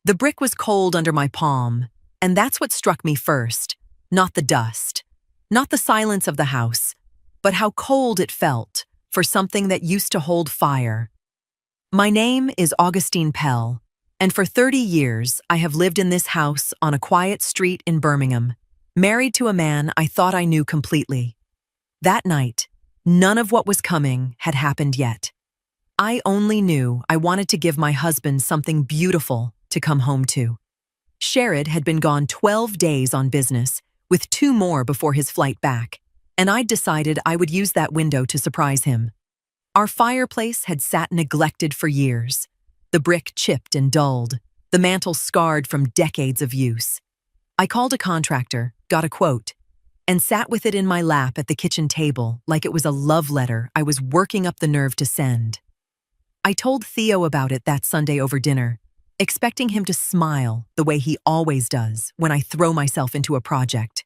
The brick was cold under my palm, and that's what struck me first, not the dust, not the silence of the house, but how cold it felt for something that used to hold fire. My name is Augustine Pell, and for 30 years I have lived in this house on a quiet street in Birmingham, married to a man I thought I knew completely. That night, none of what was coming had happened yet. I only knew I wanted to give my husband something beautiful to come home to. Sherrod had been gone 12 days on business, with 2 more before his flight back, and I'd decided I would use that window to surprise him. Our fireplace had sat neglected for years, the brick chipped and dulled, the mantel scarred from decades of use. I called a contractor, got a quote, and sat with it in my lap at the kitchen table like it was a love letter I was working up the nerve to send. I told Theo about it that Sunday over dinner, expecting him to smile the way he always does when I throw myself into a project.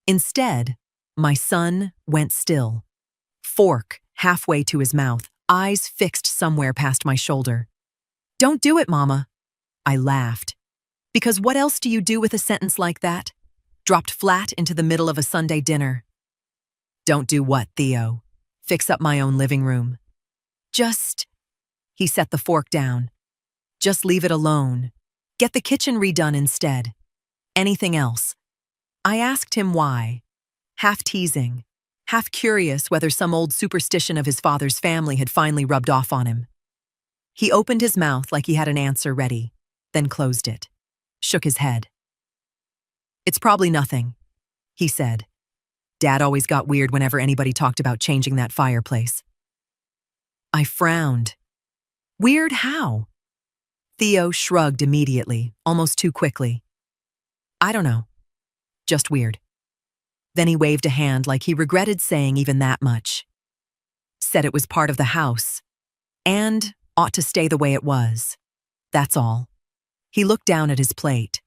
Instead, my son went still, fork halfway to his mouth, eyes fixed somewhere past my shoulder. "Don't do it, Mama." I laughed. Because what else do you do with a sentence like that? Dropped flat into the middle of a Sunday dinner. "Don't do what, Theo?" "Fix up my own living room." "Just..." He set the fork down. "Just leave it alone. Get the kitchen redone instead. Anything else?" I asked him why, half teasing, half curious whether some old superstition of his father's family had finally rubbed off on him. He opened his mouth like he had an answer ready, then closed it, shook his head. "It's probably nothing," he said. "Dad always got weird whenever anybody talked about changing that fireplace." I frowned. "Weird how?" Theo shrugged immediately, almost too quickly. "I don't know. Just weird." Then he waved a hand like he regretted saying even that much. Said it was part of the house, and ought to stay the way it was. That's all. He looked down at his plate.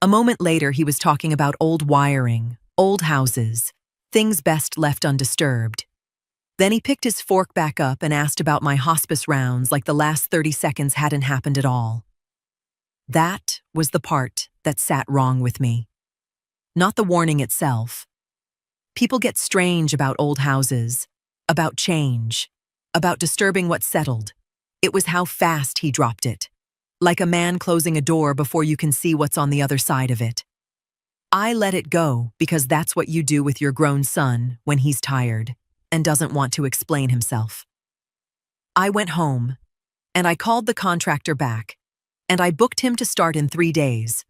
A moment later, he was talking about old wiring, old houses, things best left undisturbed. Then he picked his fork back up and asked about my hospice rounds like the last 30 seconds hadn't happened at all. That was the part that sat wrong with me. Not the warning itself. People get strange about old houses, about change, about disturbing what's settled. It was how fast he dropped it, like a man closing a door before you can see what's on the other side of it. I let it go because that's what you do with your grown son when he's tired and doesn't want to explain himself. I went home, and I called the contractor back, and I booked him to start in 3 days,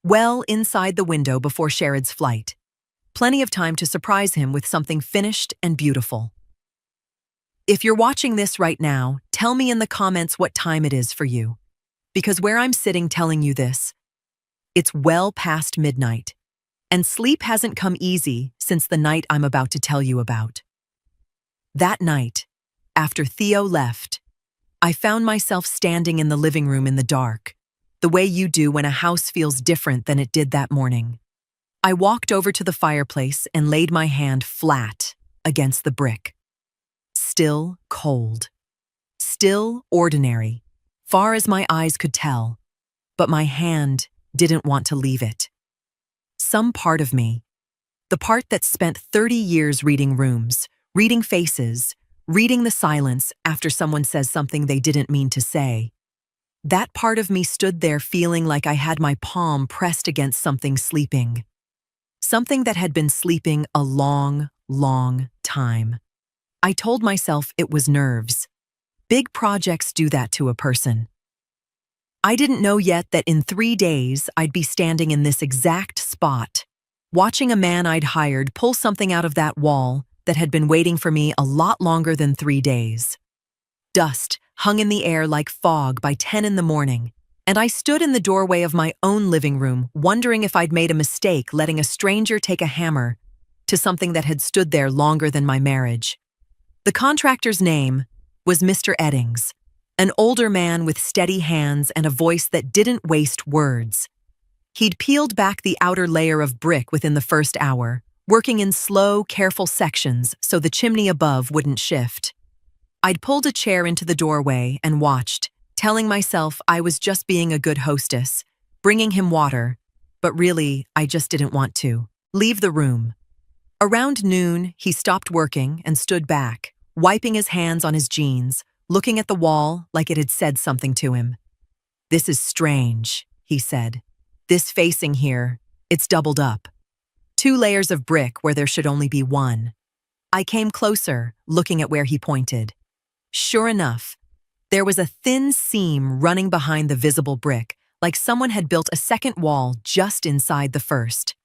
well inside the window before Sherrod's flight. Plenty of time to surprise him with something finished and beautiful. If you're watching this right now, tell me in the comments what time it is for you. Because where I'm sitting telling you this, it's well past midnight, and sleep hasn't come easy since the night I'm about to tell you about. That night, after Theo left, I found myself standing in the living room in the dark, the way you do when a house feels different than it did that morning. I walked over to the fireplace and laid my hand flat against the brick. Still cold. Still ordinary, far as my eyes could tell, but my hand didn't want to leave it. Some part of me, the part that spent 30 years reading rooms, reading faces, reading the silence after someone says something they didn't mean to say, that part of me stood there feeling like I had my palm pressed against something sleeping. Something that had been sleeping a long, long time. I told myself it was nerves. Big projects do that to a person. I didn't know yet that in 3 days I'd be standing in this exact spot, watching a man I'd hired pull something out of that wall that had been waiting for me a lot longer than 3 days. Dust hung in the air like fog by 10 in the morning, and I stood in the doorway of my own living room wondering if I'd made a mistake letting a stranger take a hammer to something that had stood there longer than my marriage. The contractor's name was Mr. Eddings, an older man with steady hands and a voice that didn't waste words. He'd peeled back the outer layer of brick within the first hour, working in slow, careful sections so the chimney above wouldn't shift. I'd pulled a chair into the doorway and watched, telling myself I was just being a good hostess, bringing him water, but really, I just didn't want to. Leave the room. Around noon, he stopped working and stood back, wiping his hands on his jeans, looking at the wall like it had said something to him. "This is strange," he said. "This facing here, it's doubled up. 2 layers of brick where there should only be 1. I came closer, looking at where he pointed. Sure enough, there was a thin seam running behind the visible brick, like someone had built a second wall just inside the first.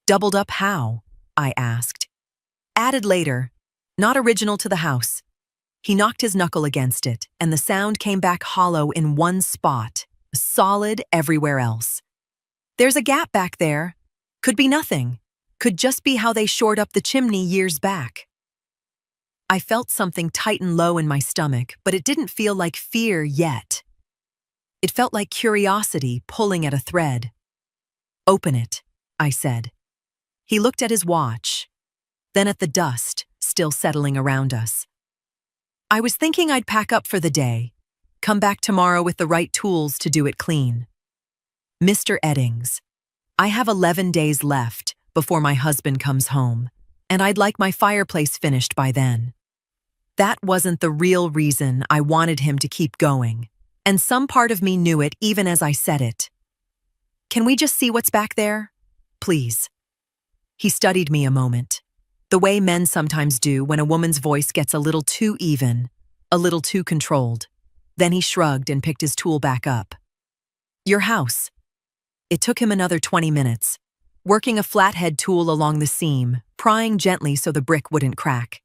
"Doubled up how?" I asked. "Added later. Not original to the house." He knocked his knuckle against it, and the sound came back hollow in one spot, solid everywhere else. "There's a gap back there. Could be nothing. Could just be how they shored up the chimney years back." I felt something tighten low in my stomach, but it didn't feel like fear yet. It felt like curiosity pulling at a thread. "Open it," I said. He looked at his watch, then at the dust still settling around us. "I was thinking I'd pack up for the day, come back tomorrow with the right tools to do it clean." "Mr. Eddings, I have 11 days left before my husband comes home, and I'd like my fireplace finished by then." That wasn't the real reason I wanted him to keep going, and some part of me knew it even as I said it. "Can we just see what's back there? Please." He studied me a moment, the way men sometimes do when a woman's voice gets a little too even, a little too controlled. Then he shrugged and picked his tool back up. "Your house." It took him another 20 minutes, working a flathead tool along the seam, prying gently so the brick wouldn't crack.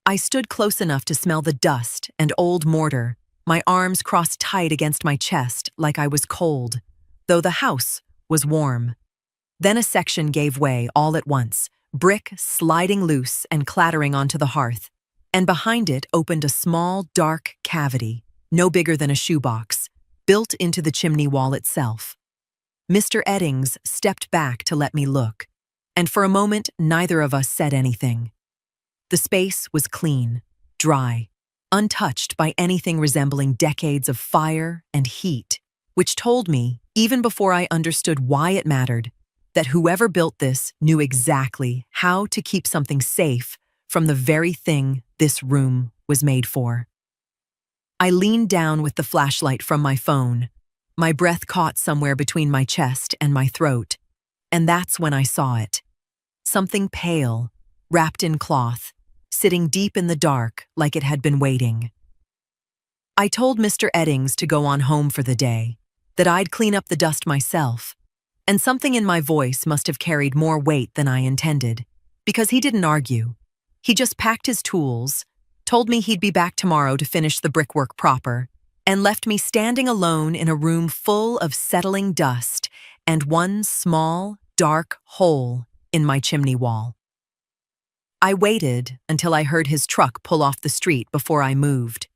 I stood close enough to smell the dust and old mortar, my arms crossed tight against my chest like I was cold, though the house was warm. Then a section gave way all at once, brick sliding loose and clattering onto the hearth, and behind it opened a small, dark cavity, no bigger than a shoebox, built into the chimney wall itself. Mr. Eddings stepped back to let me look, and for a moment neither of us said anything. The space was clean, dry, untouched by anything resembling decades of fire and heat, which told me, even before I understood why it mattered, that whoever built this knew exactly how to keep something safe from the very thing this room was made for. I leaned down with the flashlight from my phone. My breath caught somewhere between my chest and my throat, and that's when I saw it. Something pale, wrapped in cloth, sitting deep in the dark like it had been waiting. I told Mr. Eddings to go on home for the day, that I'd clean up the dust myself, and something in my voice must have carried more weight than I intended, because he didn't argue. He just packed his tools, told me he'd be back tomorrow to finish the brickwork proper, and left me standing alone in a room full of settling dust and one small, dark hole in my chimney wall. I waited until I heard his truck pull off the street before I moved.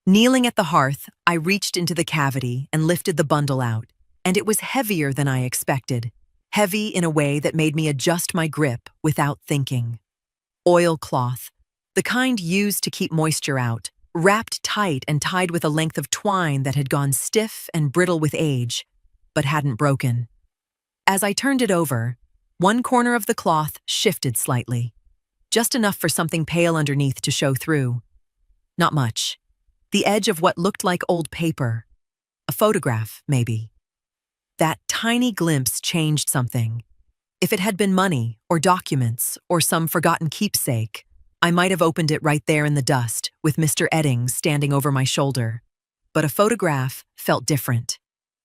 Kneeling at the hearth, I reached into the cavity and lifted the bundle out, and it was heavier than I expected, heavy in a way that made me adjust my grip without thinking. Oilcloth, the kind used to keep moisture out, wrapped tight and tied with a length of twine that had gone stiff and brittle with age, but hadn't broken. As I turned it over, one corner of the cloth shifted slightly, just enough for something pale underneath to show through. Not much. The edge of what looked like old paper. A photograph, maybe. That tiny glimpse changed something. If it had been money or documents or some forgotten keepsake, I might have opened it right there in the dust with Mr. Eddings standing over my shoulder. But a photograph felt different,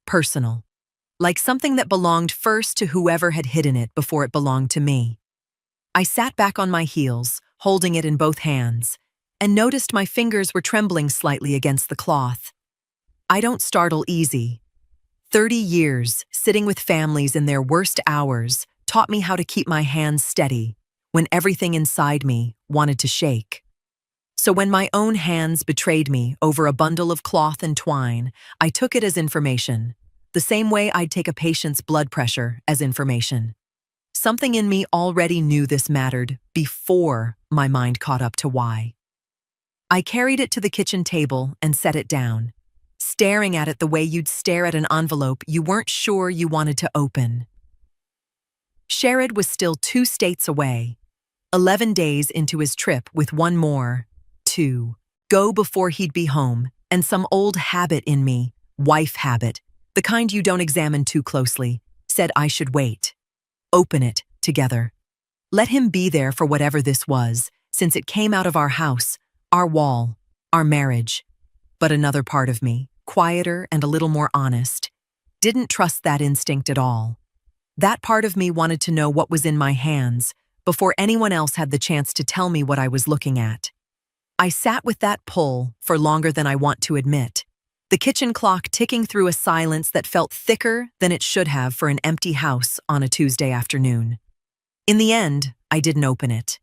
personal, like something that belonged first to whoever had hidden it before it belonged to me. I sat back on my heels, holding it in both hands, and noticed my fingers were trembling slightly against the cloth. I don't startle easy. 30 years sitting with families in their worst hours taught me how to keep my hands steady when everything inside me wanted to shake. So when my own hands betrayed me over a bundle of cloth and twine, I took it as information, the same way I'd take a patient's blood pressure as information. Something in me already knew this mattered before my mind caught up to why. I carried it to the kitchen table and set it down, staring at it the way you'd stare at an envelope you weren't sure you wanted to open. Sherrod was still 2 states away, 11 days into his trip with one more to go before he'd be home, and some old habit in me, wife habit, the kind you don't examine too closely, said I should wait. Open it together. Let him be there for whatever this was, since it came out of our house, our wall, our marriage. But another part of me, quieter and a little more honest, didn't trust that instinct at all. That part of me wanted to know what was in my hands before anyone else had the chance to tell me what I was looking at. I sat with that pull for longer than I want to admit, the kitchen clock ticking through a silence that felt thicker than it should have for an empty house on a Tuesday afternoon. In the end, I didn't open it.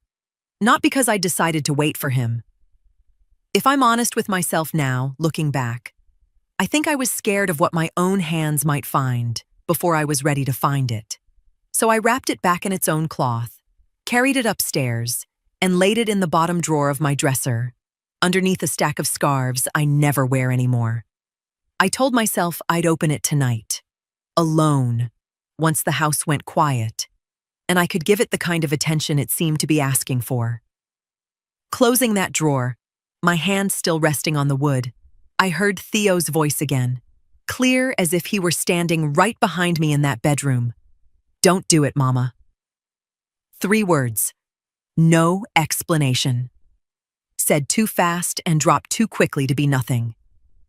Not because I decided to wait for him. If I'm honest with myself now, looking back, I think I was scared of what my own hands might find before I was ready to find it. So I wrapped it back in its own cloth, carried it upstairs, and laid it in the bottom drawer of my dresser, underneath a stack of scarves I never wear anymore. I told myself I'd open it tonight, alone, once the house went quiet, and I could give it the kind of attention it seemed to be asking for. Closing that drawer, my hand still resting on the wood, I heard Theo's voice again, clear as if he were standing right behind me in that bedroom. "Don't do it, Mama." 3 words. No explanation. Said too fast and dropped too quickly to be nothing.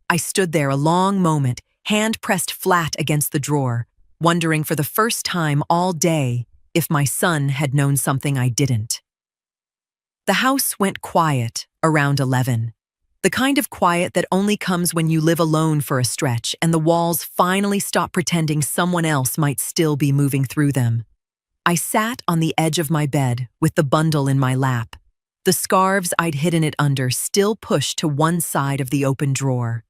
I stood there a long moment, hand pressed flat against the drawer, wondering for the first time all day if my son had known something I didn't. The house went quiet around 11. The kind of quiet that only comes when you live alone for a stretch and the walls finally stop pretending someone else might still be moving through them. I sat on the edge of my bed with the bundle in my lap, the scarves I'd hidden it under still pushed to one side of the open drawer.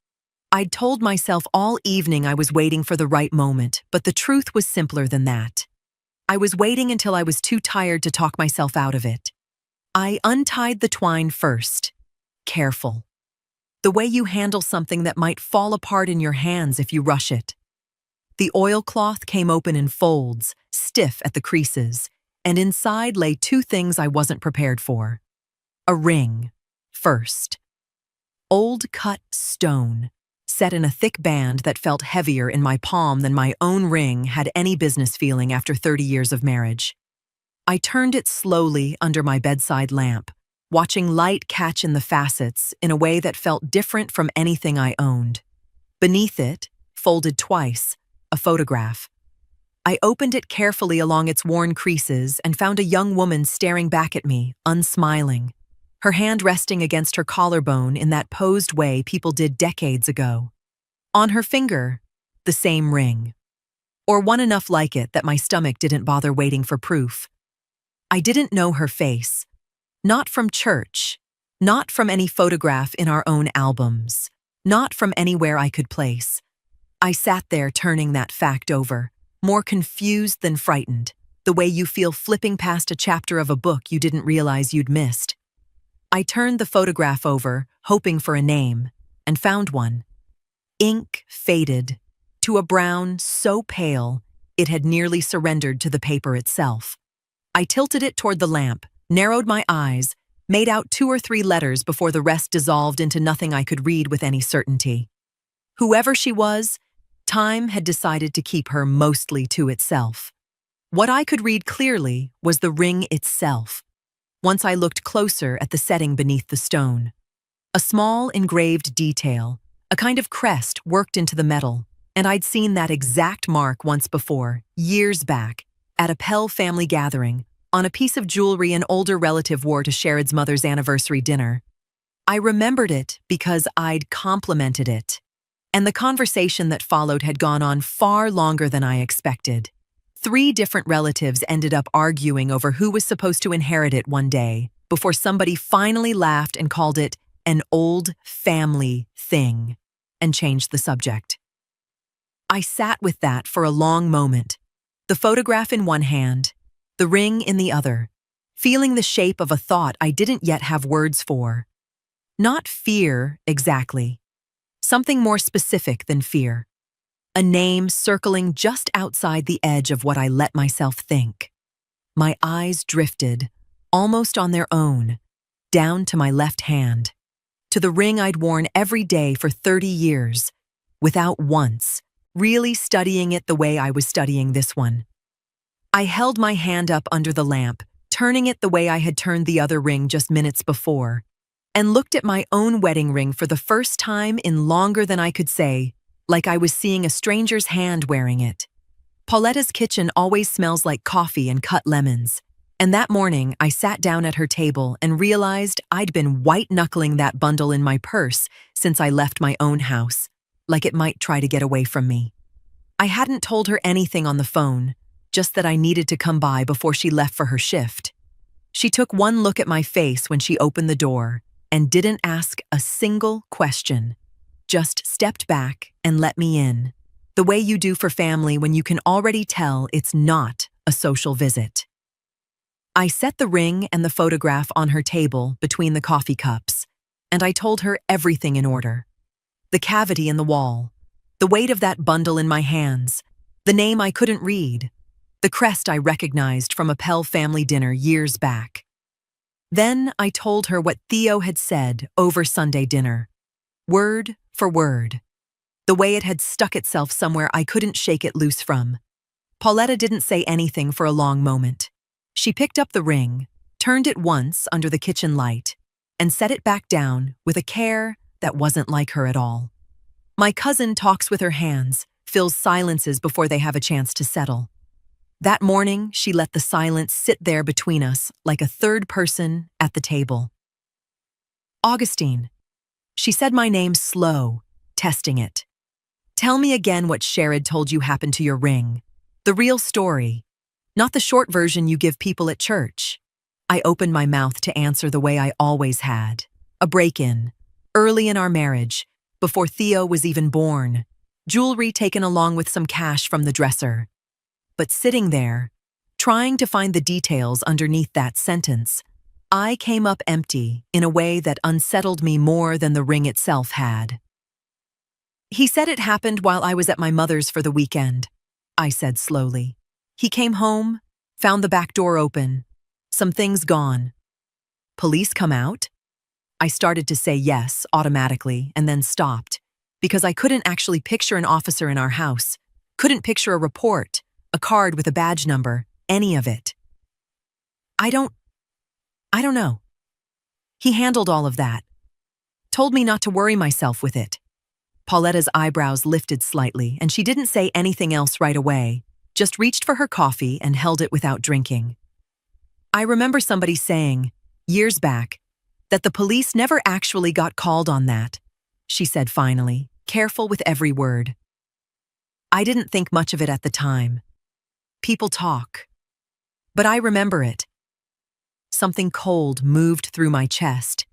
I'd told myself all evening I was waiting for the right moment, but the truth was simpler than that. I was waiting until I was too tired to talk myself out of it. I untied the twine first. Careful. The way you handle something that might fall apart in your hands if you rush it. The oilcloth came open in folds, stiff at the creases, and inside lay 2 things I wasn't prepared for. A ring, first. Old cut stone, set in a thick band that felt heavier in my palm than my own ring had any business feeling after 30 years of marriage. I turned it slowly under my bedside lamp, watching light catch in the facets in a way that felt different from anything I owned. Beneath it, folded twice, a photograph. I opened it carefully along its worn creases and found a young woman staring back at me, unsmiling, her hand resting against her collarbone in that posed way people did decades ago. On her finger, the same ring. Or one enough like it that my stomach didn't bother waiting for proof. I didn't know her face. Not from church, not from any photograph in our own albums, not from anywhere I could place. I sat there turning that fact over, more confused than frightened, the way you feel flipping past a chapter of a book you didn't realize you'd missed. I turned the photograph over, hoping for a name, and found one. Ink faded to a brown so pale it had nearly surrendered to the paper itself. I tilted it toward the lamp, narrowed my eyes, made out 2 or 3 letters before the rest dissolved into nothing I could read with any certainty. Whoever she was, time had decided to keep her mostly to itself. What I could read clearly was the ring itself, once I looked closer at the setting beneath the stone. A small engraved detail, a kind of crest worked into the metal, and I'd seen that exact mark once before, years back, at a Pell family gathering, on a piece of jewelry an older relative wore to Sherrod's mother's anniversary dinner. I remembered it because I'd complimented it, and the conversation that followed had gone on far longer than I expected. 3 different relatives ended up arguing over who was supposed to inherit it one day, before somebody finally laughed and called it an old family thing, and changed the subject. I sat with that for a long moment, the photograph in one hand, the ring in the other, feeling the shape of a thought I didn't yet have words for. Not fear, exactly. something more specific than fear. A name circling just outside the edge of what I let myself think. My eyes drifted, almost on their own, down to my left hand, to the ring I'd worn every day for 30 years, without once really studying it the way I was studying this one. I held my hand up under the lamp, turning it the way I had turned the other ring just minutes before, and looked at my own wedding ring for the first time in longer than I could say, like I was seeing a stranger's hand wearing it. Pauletta's kitchen always smells like coffee and cut lemons, and that morning I sat down at her table and realized I'd been white-knuckling that bundle in my purse since I left my own house, like it might try to get away from me. I hadn't told her anything on the phone, just that I needed to come by before she left for her shift. She took one look at my face when she opened the door and didn't ask a single question, just stepped back and let me in, the way you do for family when you can already tell it's not a social visit. I set the ring and the photograph on her table between the coffee cups, and I told her everything in order. The cavity in the wall, the weight of that bundle in my hands, the name I couldn't read, the crest I recognized from a Pell family dinner years back. Then I told her what Theo had said over Sunday dinner, word for word, the way it had stuck itself somewhere I couldn't shake it loose from. Pauletta didn't say anything for a long moment. She picked up the ring, turned it once under the kitchen light, and set it back down with a care that wasn't like her at all. My cousin talks with her hands, fills silences before they have a chance to settle. That morning, she let the silence sit there between us like a third person at the table. Augustine. She said my name slow, testing it. Tell me again what Sherrod told you happened to your ring. The real story, not the short version you give people at church. I opened my mouth to answer the way I always had. A break-in, early in our marriage, before Theo was even born. Jewelry taken along with some cash from the dresser. But sitting there, trying to find the details underneath that sentence, I came up empty in a way that unsettled me more than the ring itself had. He said it happened while I was at my mother's for the weekend, I said slowly. He came home, found the back door open, some things gone. Police come out? I started to say yes automatically and then stopped, because I couldn't actually picture an officer in our house, couldn't picture a report, a card with a badge number, any of it. I don't know. He handled all of that. Told me not to worry myself with it. Pauletta's eyebrows lifted slightly, and she didn't say anything else right away, just reached for her coffee and held it without drinking. I remember somebody saying, years back, that the police never actually got called on that, she said finally, careful with every word. I didn't think much of it at the time. People talk. But I remember it. Something cold moved through my chest,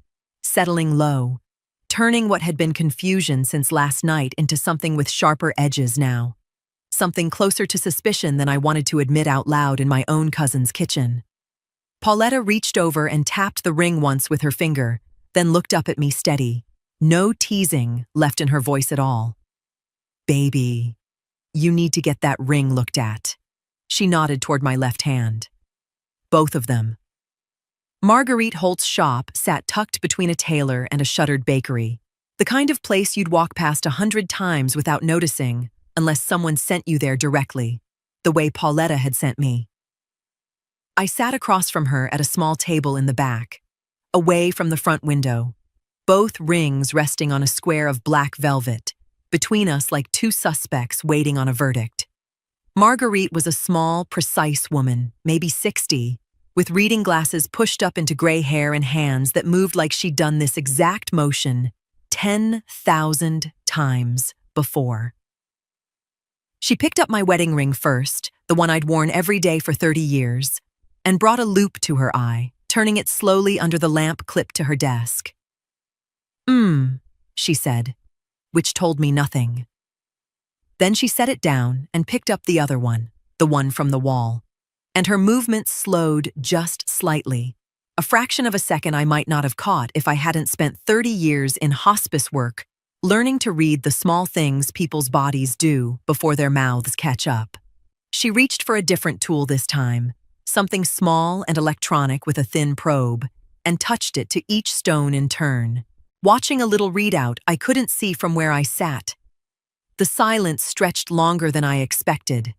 settling low, turning what had been confusion since last night into something with sharper edges now. Something closer to suspicion than I wanted to admit out loud in my own cousin's kitchen. Pauletta reached over and tapped the ring once with her finger, then looked up at me steady, no teasing left in her voice at all. Baby, you need to get that ring looked at. She nodded toward my left hand. Both of them. Marguerite Holt's shop sat tucked between a tailor and a shuttered bakery, the kind of place you'd walk past 100 times without noticing unless someone sent you there directly, the way Pauletta had sent me. I sat across from her at a small table in the back, away from the front window, both rings resting on a square of black velvet, between us like two suspects waiting on a verdict. Marguerite was a small, precise woman, maybe 60, with reading glasses pushed up into gray hair and hands that moved like she'd done this exact motion 10,000 times before. She picked up my wedding ring first, the one I'd worn every day for 30 years, and brought a loop to her eye, turning it slowly under the lamp clipped to her desk. She said, which told me nothing. Then she set it down and picked up the other one, the one from the wall, and her movement slowed just slightly, a fraction of a second I might not have caught if I hadn't spent 30 years in hospice work learning to read the small things people's bodies do before their mouths catch up. She reached for a different tool this time, something small and electronic with a thin probe, and touched it to each stone in turn. Watching a little readout I couldn't see from where I sat. The silence stretched longer than I expected.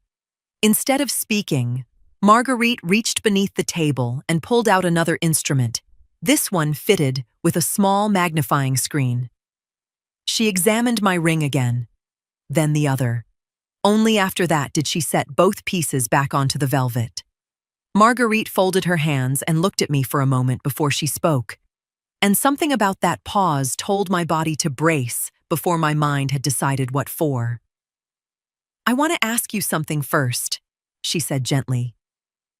Instead of speaking, Marguerite reached beneath the table and pulled out another instrument, this one fitted with a small magnifying screen. She examined my ring again, then the other. Only after that did she set both pieces back onto the velvet. Marguerite folded her hands and looked at me for a moment before she spoke, and something about that pause told my body to brace before my mind had decided what for. "I want to ask you something first," she said gently.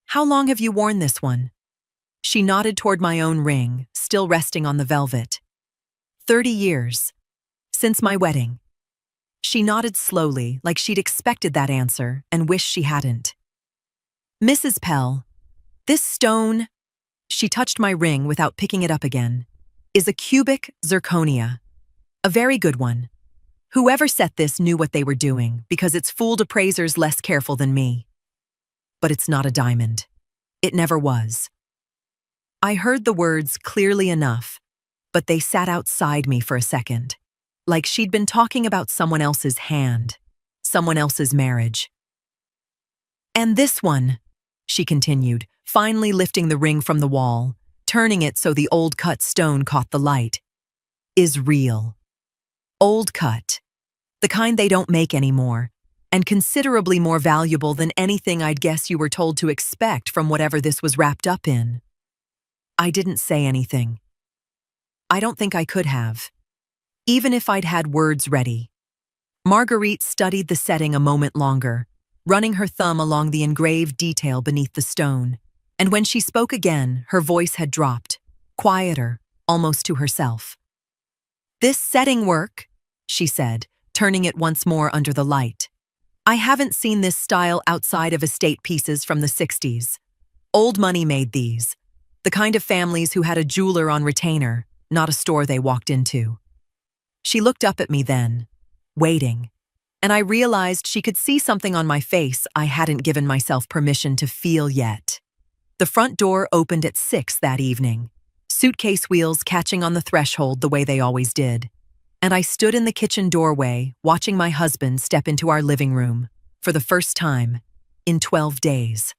"How long have you worn this one?" She nodded toward my own ring, still resting on the velvet. 30 years. Since my wedding." She nodded slowly, like she'd expected that answer and wished she hadn't. "Mrs. Pell, this stone," she touched my ring without picking it up again, "is a cubic zirconia. A very good one. Whoever set this knew what they were doing because it's fooled appraisers less careful than me. But it's not a diamond. It never was." I heard the words clearly enough, but they sat outside me for a second, like she'd been talking about someone else's hand, someone else's marriage. "And this one," she continued, finally lifting the ring from the wall, turning it so the old cut stone caught the light, "is real. Old cut. The kind they don't make anymore, and considerably more valuable than anything I'd guess you were told to expect from whatever this was wrapped up in." I didn't say anything. I don't think I could have, even if I'd had words ready. Marguerite studied the setting a moment longer, running her thumb along the engraved detail beneath the stone, and when she spoke again, her voice had dropped, quieter, almost to herself. "This setting work," she said, turning it once more under the light. "I haven't seen this style outside of estate pieces from the 60s. Old money made these, the kind of families who had a jeweler on retainer, not a store they walked into." She looked up at me then, waiting, and I realized she could see something on my face I hadn't given myself permission to feel yet. The front door opened at 6 that evening, suitcase wheels catching on the threshold the way they always did, and I stood in the kitchen doorway watching my husband step into our living room, for the first time, in 12 days.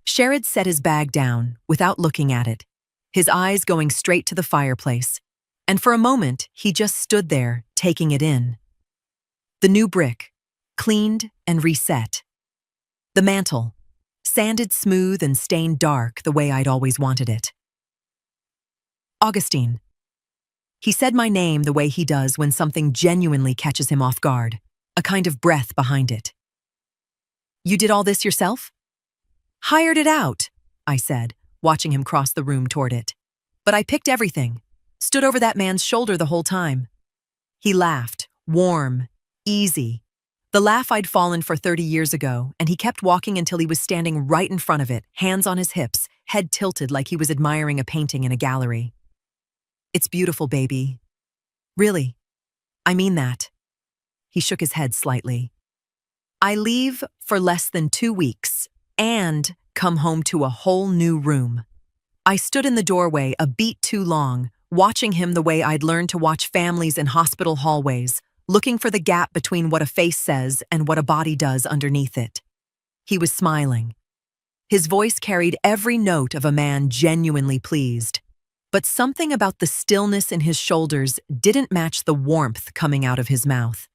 Sherrod set his bag down without looking at it, his eyes going straight to the fireplace, and for a moment he just stood there, taking it in. The new brick, cleaned and reset. The mantel, sanded smooth and stained dark the way I'd always wanted it. "Augustine." He said my name the way he does when something genuinely catches him off guard, a kind of breath behind it. "You did all this yourself?" "Hired it out," I said, watching him cross the room toward it. "But I picked everything, stood over that man's shoulder the whole time." He laughed, warm, easy, the laugh I'd fallen for 30 years ago, and he kept walking until he was standing right in front of it, hands on his hips, head tilted like he was admiring a painting in a gallery. "It's beautiful, baby. Really. I mean that." He shook his head slightly. "I leave for less than 2 weeks and come home to a whole new room." I stood in the doorway a beat too long, watching him the way I'd learned to watch families in hospital hallways, looking for the gap between what a face says and what a body does underneath it. He was smiling. His voice carried every note of a man genuinely pleased, but something about the stillness in his shoulders didn't match the warmth coming out of his mouth.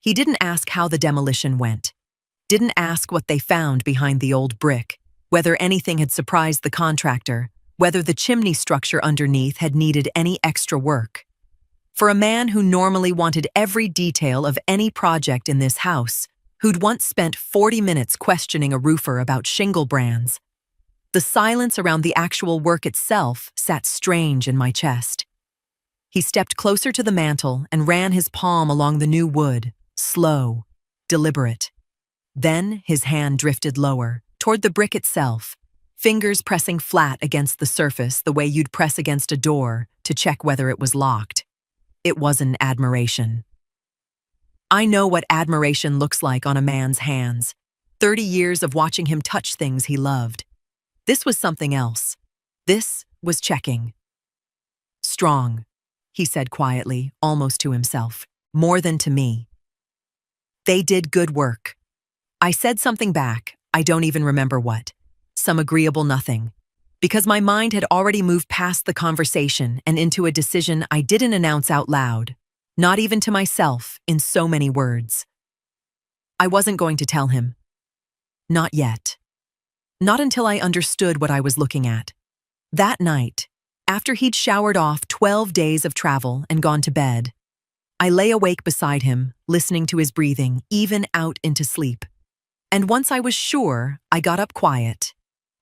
He didn't ask how the demolition went, didn't ask what they found behind the old brick, whether anything had surprised the contractor, whether the chimney structure underneath had needed any extra work. For a man who normally wanted every detail of any project in this house, who'd once spent 40 minutes questioning a roofer about shingle brands, the silence around the actual work itself sat strange in my chest. He stepped closer to the mantel and ran his palm along the new wood, slow, deliberate. Then his hand drifted lower, toward the brick itself, fingers pressing flat against the surface the way you'd press against a door to check whether it was locked. it wasn't admiration. I know what admiration looks like on a man's hands. 30 years of watching him touch things he loved. This was something else. This was checking. Strong, he said quietly, almost to himself, more than to me. They did good work. I said something back, I don't even remember what. Some agreeable nothing. Because my mind had already moved past the conversation and into a decision I didn't announce out loud, not even to myself in so many words. I wasn't going to tell him. Not yet. Not until I understood what I was looking at. That night, after he'd showered off 12 days of travel and gone to bed, I lay awake beside him, listening to his breathing, even out into sleep. And once I was sure, I got up quiet,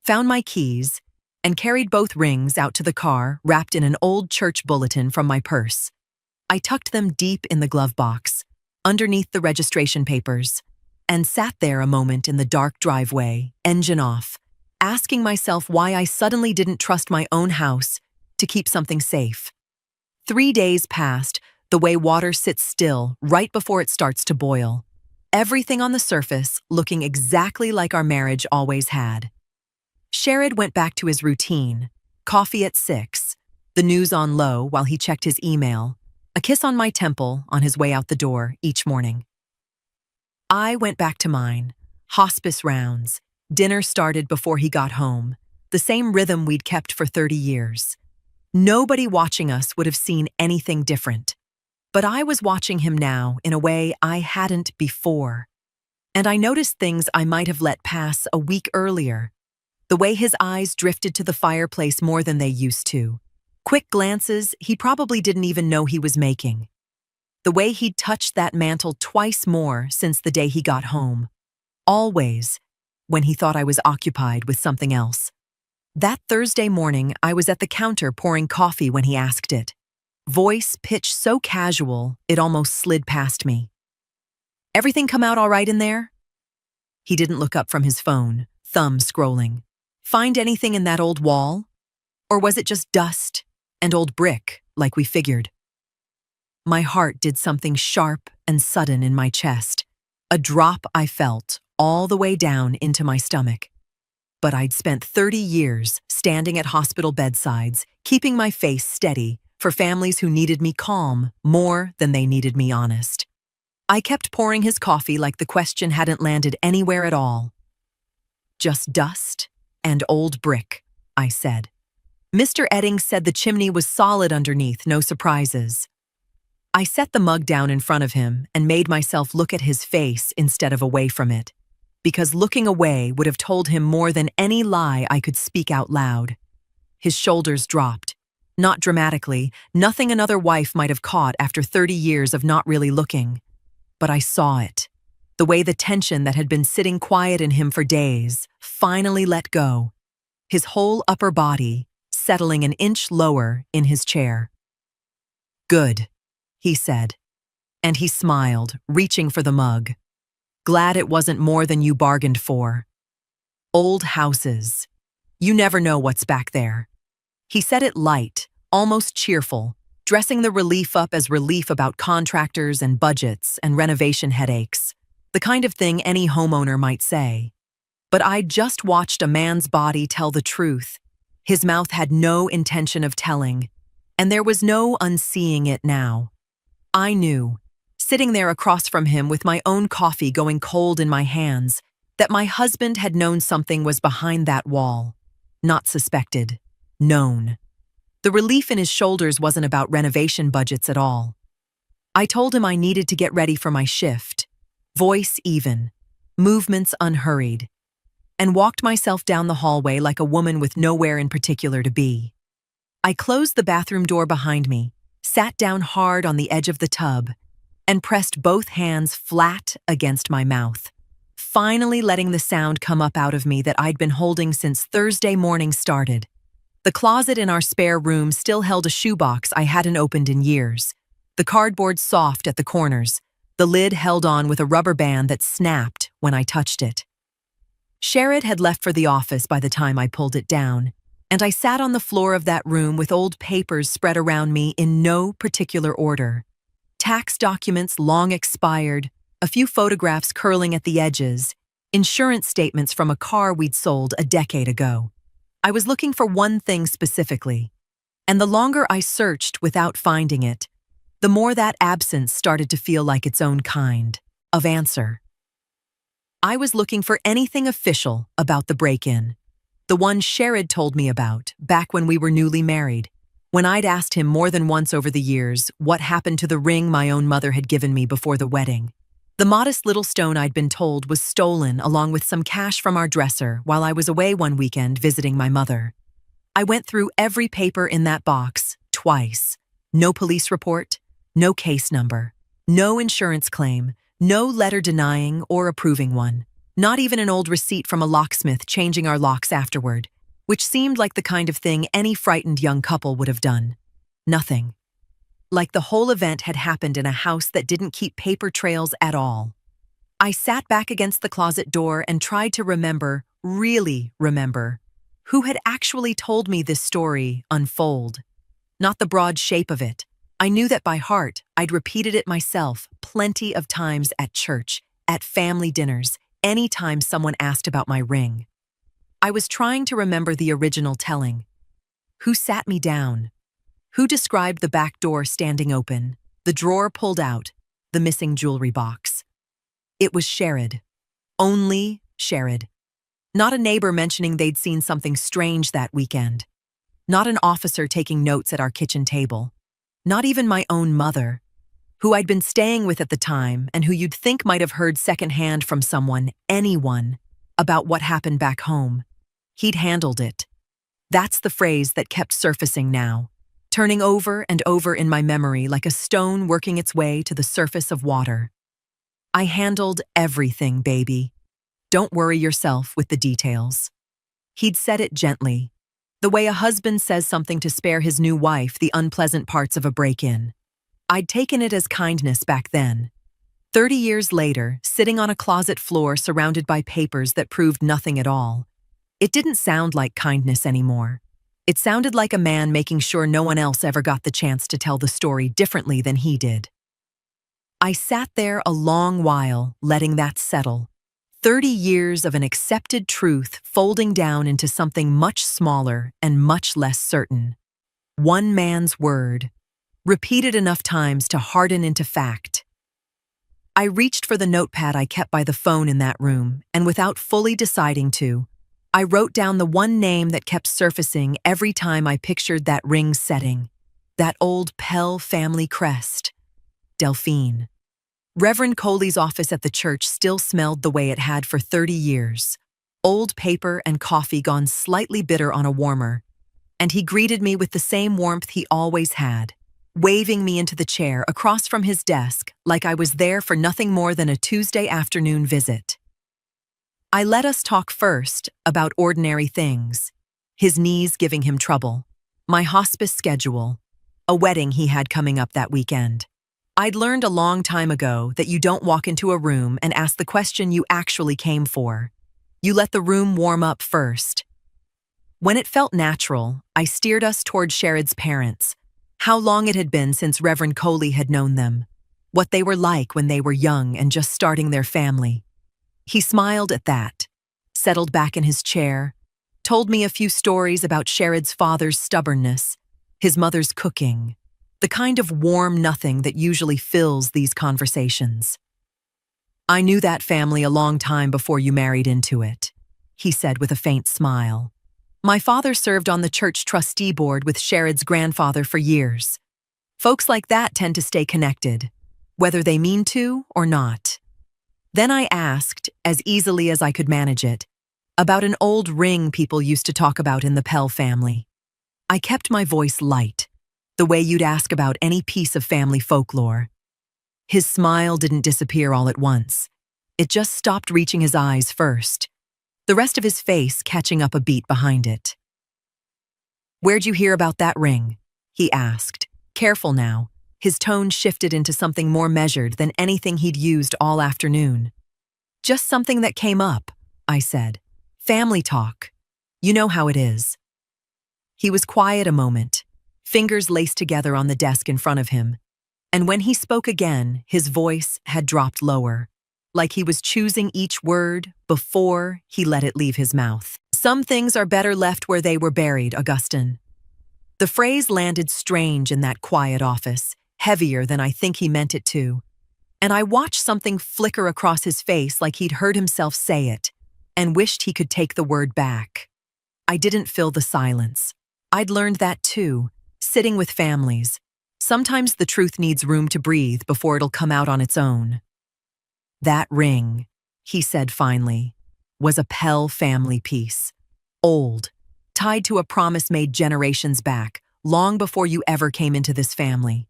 found my keys, and carried both rings out to the car wrapped in an old church bulletin from my purse. I tucked them deep in the glove box, underneath the registration papers, and sat there a moment in the dark driveway, engine off, asking myself why I suddenly didn't trust my own house to keep something safe. 3 days passed, the way water sits still right before it starts to boil. Everything on the surface looking exactly like our marriage always had. Sherrod went back to his routine, coffee at 6, the news on low while he checked his email, a kiss on my temple on his way out the door each morning. I went back to mine, hospice rounds, dinner started before he got home, the same rhythm we'd kept for 30 years. Nobody watching us would have seen anything different. But I was watching him now in a way I hadn't before. And I noticed things I might have let pass a week earlier. The way his eyes drifted to the fireplace more than they used to. Quick glances he probably didn't even know he was making. The way he'd touched that mantle twice more since the day he got home. Always, when he thought I was occupied with something else. That Thursday morning, I was at the counter pouring coffee when he asked it. Voice pitch so casual, it almost slid past me. Everything come out all right in there? He didn't look up from his phone, thumb scrolling. Find anything in that old wall? Or was it just dust and old brick, like we figured? My heart did something sharp and sudden in my chest. A drop I felt all the way down into my stomach. But I'd spent 30 years standing at hospital bedsides, keeping my face steady for families who needed me calm more than they needed me honest. I kept pouring his coffee like the question hadn't landed anywhere at all. Just dust and old brick, I said. Mr. Eddings said the chimney was solid underneath, no surprises. I set the mug down in front of him and made myself look at his face instead of away from it, because looking away would have told him more than any lie I could speak out loud. His shoulders dropped. Not dramatically, nothing another wife might have caught after 30 years of not really looking. But I saw it. The way the tension that had been sitting quiet in him for days finally let go. His whole upper body settling an inch lower in his chair. Good, he said. And he smiled, reaching for the mug. Glad it wasn't more than you bargained for. Old houses. You never know what's back there. He said it light, almost cheerful, dressing the relief up as relief about contractors and budgets and renovation headaches, the kind of thing any homeowner might say. But I'd just watched a man's body tell the truth. His mouth had no intention of telling, and there was no unseeing it now. I knew, sitting there across from him with my own coffee going cold in my hands, that my husband had known something was behind that wall. Not suspected. Known. The relief in his shoulders wasn't about renovation budgets at all. I told him I needed to get ready for my shift, voice even, movements unhurried, and walked myself down the hallway like a woman with nowhere in particular to be. I closed the bathroom door behind me, sat down hard on the edge of the tub, and pressed both hands flat against my mouth, finally letting the sound come up out of me that I'd been holding since Thursday morning started. The closet in our spare room still held a shoebox I hadn't opened in years, the cardboard soft at the corners, the lid held on with a rubber band that snapped when I touched it. Sherrod had left for the office by the time I pulled it down, and I sat on the floor of that room with old papers spread around me in no particular order. Tax documents long expired, a few photographs curling at the edges, insurance statements from a car we'd sold a decade ago. I was looking for one thing specifically, and the longer I searched without finding it, the more that absence started to feel like its own kind of answer. I was looking for anything official about the break-in, the one Sherrod told me about back when we were newly married, when I'd asked him more than once over the years what happened to the ring my own mother had given me before the wedding. The modest little stone I'd been told was stolen along with some cash from our dresser while I was away one weekend visiting my mother. I went through every paper in that box twice. No police report, no case number, no insurance claim, no letter denying or approving one. Not even an old receipt from a locksmith changing our locks afterward, which seemed like the kind of thing any frightened young couple would have done. Nothing. Like the whole event had happened in a house that didn't keep paper trails at all. I sat back against the closet door and tried to remember, really remember, who had actually told me this story unfold. Not the broad shape of it. I knew that by heart. I'd repeated it myself plenty of times at church, at family dinners, any time someone asked about my ring. I was trying to remember the original telling. Who sat me down? Who described the back door standing open, the drawer pulled out, the missing jewelry box? It was Sherrod. Only Sherrod. Not a neighbor mentioning they'd seen something strange that weekend. Not an officer taking notes at our kitchen table. Not even my own mother, who I'd been staying with at the time and who you'd think might have heard secondhand from someone, anyone, about what happened back home. He'd handled it. That's the phrase that kept surfacing now, turning over and over in my memory like a stone working its way to the surface of water. I handled everything, baby. Don't worry yourself with the details. He'd said it gently, the way a husband says something to spare his new wife the unpleasant parts of a break-in. I'd taken it as kindness back then. 30 years later, sitting on a closet floor surrounded by papers that proved nothing at all, it didn't sound like kindness anymore. It sounded like a man making sure no one else ever got the chance to tell the story differently than he did. I sat there a long while, letting that settle. 30 years of an accepted truth folding down into something much smaller and much less certain. One man's word, repeated enough times to harden into fact. I reached for the notepad I kept by the phone in that room, and without fully deciding to, I wrote down the one name that kept surfacing every time I pictured that ring's setting, that old Pell family crest. Delphine. Reverend Coley's office at the church still smelled the way it had for 30 years. Old paper and coffee gone slightly bitter on a warmer. And he greeted me with the same warmth he always had, waving me into the chair across from his desk like I was there for nothing more than a Tuesday afternoon visit. I let us talk first about ordinary things, his knees giving him trouble, my hospice schedule, a wedding he had coming up that weekend. I'd learned a long time ago that you don't walk into a room and ask the question you actually came for. You let the room warm up first. When it felt natural, I steered us toward Sherrod's parents, how long it had been since Reverend Coley had known them, what they were like when they were young and just starting their family. He smiled at that, settled back in his chair, told me a few stories about Sherrod's father's stubbornness, his mother's cooking, the kind of warm nothing that usually fills these conversations. I knew that family a long time before you married into it, he said with a faint smile. My father served on the church trustee board with Sherrod's grandfather for years. Folks like that tend to stay connected, whether they mean to or not. Then I asked, as easily as I could manage it, about an old ring people used to talk about in the Pell family. I kept my voice light, the way you'd ask about any piece of family folklore. His smile didn't disappear all at once. It just stopped reaching his eyes first, the rest of his face catching up a beat behind it. Where'd you hear about that ring? He asked, careful now. His tone shifted into something more measured than anything he'd used all afternoon. Just something that came up, I said. Family talk. You know how it is. He was quiet a moment, fingers laced together on the desk in front of him. And when he spoke again, his voice had dropped lower, like he was choosing each word before he let it leave his mouth. Some things are better left where they were buried, Augustine. The phrase landed strange in that quiet office, heavier than I think he meant it to. And I watched something flicker across his face like he'd heard himself say it, and wished he could take the word back. I didn't fill the silence. I'd learned that too, sitting with families. Sometimes the truth needs room to breathe before it'll come out on its own. That ring, he said finally, was a Pell family piece. Old, tied to a promise made generations back, long before you ever came into this family.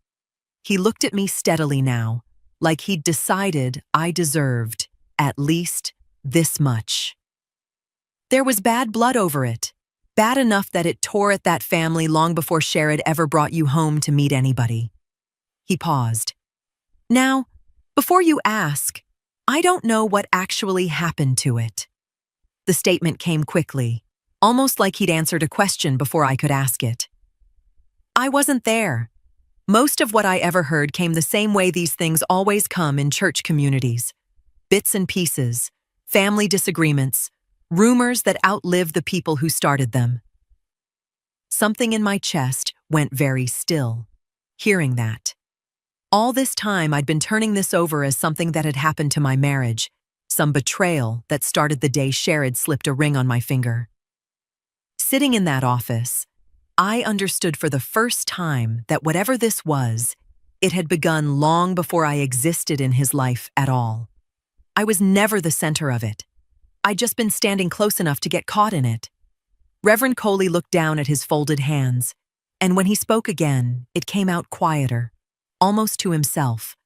He looked at me steadily now, like he'd decided I deserved at least this much. There was bad blood over it, bad enough that it tore at that family long before Sherrod ever brought you home to meet anybody. He paused. Now, before you ask, I don't know what actually happened to it. The statement came quickly, almost like he'd answered a question before I could ask it. I wasn't there. Most of what I ever heard came the same way these things always come in church communities. Bits and pieces, family disagreements, rumors that outlive the people who started them. Something in my chest went very still, hearing that. All this time I'd been turning this over as something that had happened to my marriage, some betrayal that started the day Sherrod slipped a ring on my finger. Sitting in that office, I understood for the first time that whatever this was, it had begun long before I existed in his life at all. I was never the center of it. I'd just been standing close enough to get caught in it. Reverend Coley looked down at his folded hands, and when he spoke again, it came out quieter, almost to himself,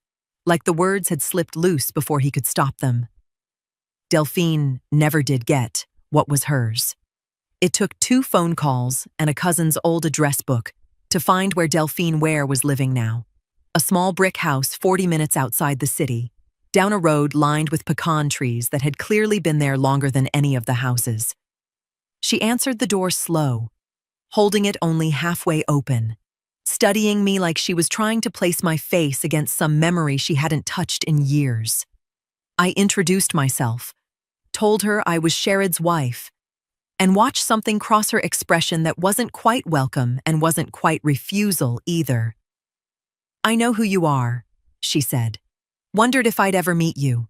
like the words had slipped loose before he could stop them. Delphine never did get what was hers. It took 2 phone calls and a cousin's old address book to find where Delphine Ware was living now. A small brick house 40 minutes outside the city, down a road lined with pecan trees that had clearly been there longer than any of the houses. She answered the door slow, holding it only halfway open, studying me like she was trying to place my face against some memory she hadn't touched in years. I introduced myself, told her I was Sherrod's wife, and watched something cross her expression that wasn't quite welcome and wasn't quite refusal either. I know who you are, she said. Wondered if I'd ever meet you.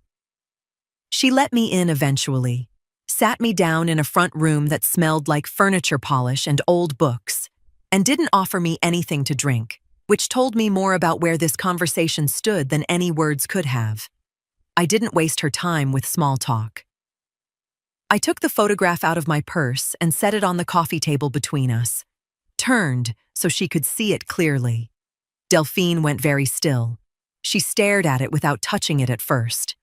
She let me in eventually, sat me down in a front room that smelled like furniture polish and old books, and didn't offer me anything to drink, which told me more about where this conversation stood than any words could have. I didn't waste her time with small talk. I took the photograph out of my purse and set it on the coffee table between us, turned so she could see it clearly. Delphine went very still. She stared at it without touching it at first.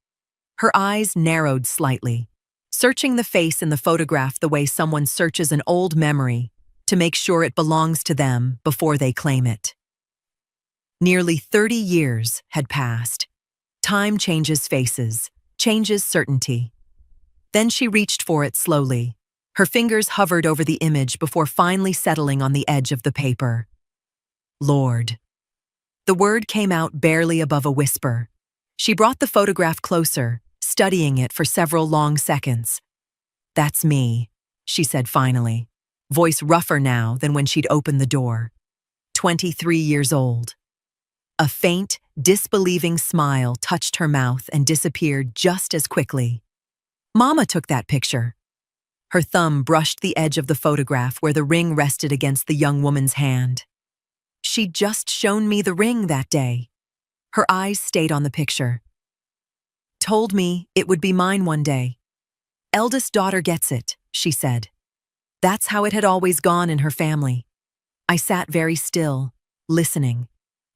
Her eyes narrowed slightly, searching the face in the photograph the way someone searches an old memory to make sure it belongs to them before they claim it. Nearly 30 years had passed. Time changes faces, changes certainty. Then she reached for it slowly. Her fingers hovered over the image before finally settling on the edge of the paper. Lord. The word came out barely above a whisper. She brought the photograph closer, studying it for several long seconds. That's me, she said finally, voice rougher now than when she'd opened the door. 23 years old. A faint, disbelieving smile touched her mouth and disappeared just as quickly. Mama took that picture. Her thumb brushed the edge of the photograph where the ring rested against the young woman's hand. She'd just shown me the ring that day. Her eyes stayed on the picture. Told me it would be mine one day. Eldest daughter gets it, she said. That's how it had always gone in her family. I sat very still, listening,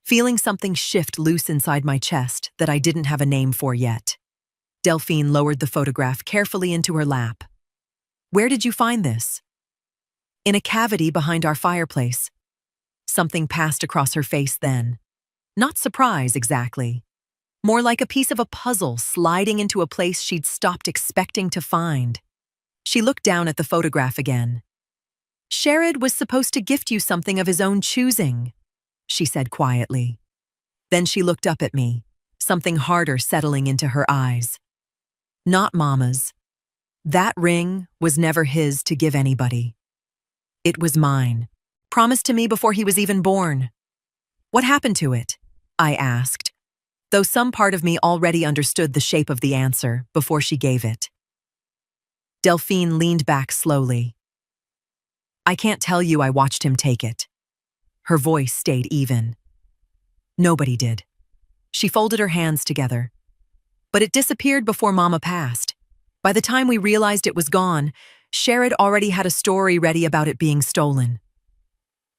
feeling something shift loose inside my chest that I didn't have a name for yet. Delphine lowered the photograph carefully into her lap. Where did you find this? In a cavity behind our fireplace. Something passed across her face then. Not surprise, exactly. More like a piece of a puzzle sliding into a place she'd stopped expecting to find. She looked down at the photograph again. Sherrod was supposed to gift you something of his own choosing, she said quietly. Then she looked up at me, something harder settling into her eyes. Not Mama's. That ring was never his to give anybody. It was mine, promised to me before he was even born. What happened to it? I asked, though some part of me already understood the shape of the answer before she gave it. Delphine leaned back slowly. I can't tell you I watched him take it. Her voice stayed even. Nobody did. She folded her hands together. But it disappeared before Mama passed. By the time we realized it was gone, Sherrod already had a story ready about it being stolen.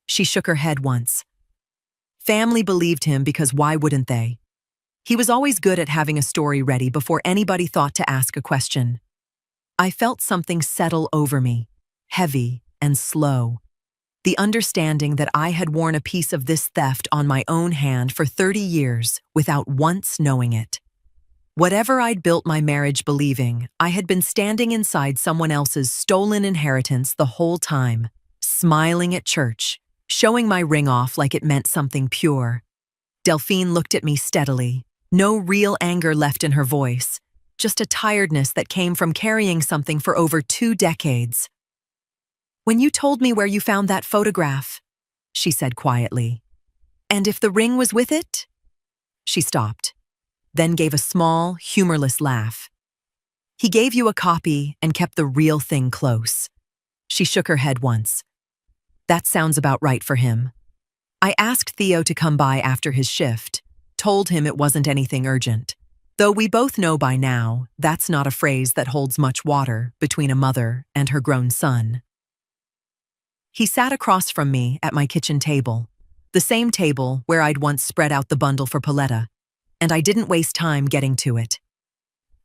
She shook her head once. Family believed him because why wouldn't they? He was always good at having a story ready before anybody thought to ask a question. I felt something settle over me, heavy and slow. The understanding that I had worn a piece of this theft on my own hand for 30 years without once knowing it. Whatever I'd built my marriage believing, I had been standing inside someone else's stolen inheritance the whole time, smiling at church, showing my ring off like it meant something pure. Delphine looked at me steadily, no real anger left in her voice, just a tiredness that came from carrying something for over 2 decades. When you told me where you found that photograph, she said quietly, and if the ring was with it? She stopped, then gave a small, humorless laugh. He gave you a copy and kept the real thing close. She shook her head once. That sounds about right for him. I asked Theo to come by after his shift, told him it wasn't anything urgent. Though we both know by now, that's not a phrase that holds much water between a mother and her grown son. He sat across from me at my kitchen table, the same table where I'd once spread out the bundle for Pauletta, and I didn't waste time getting to it.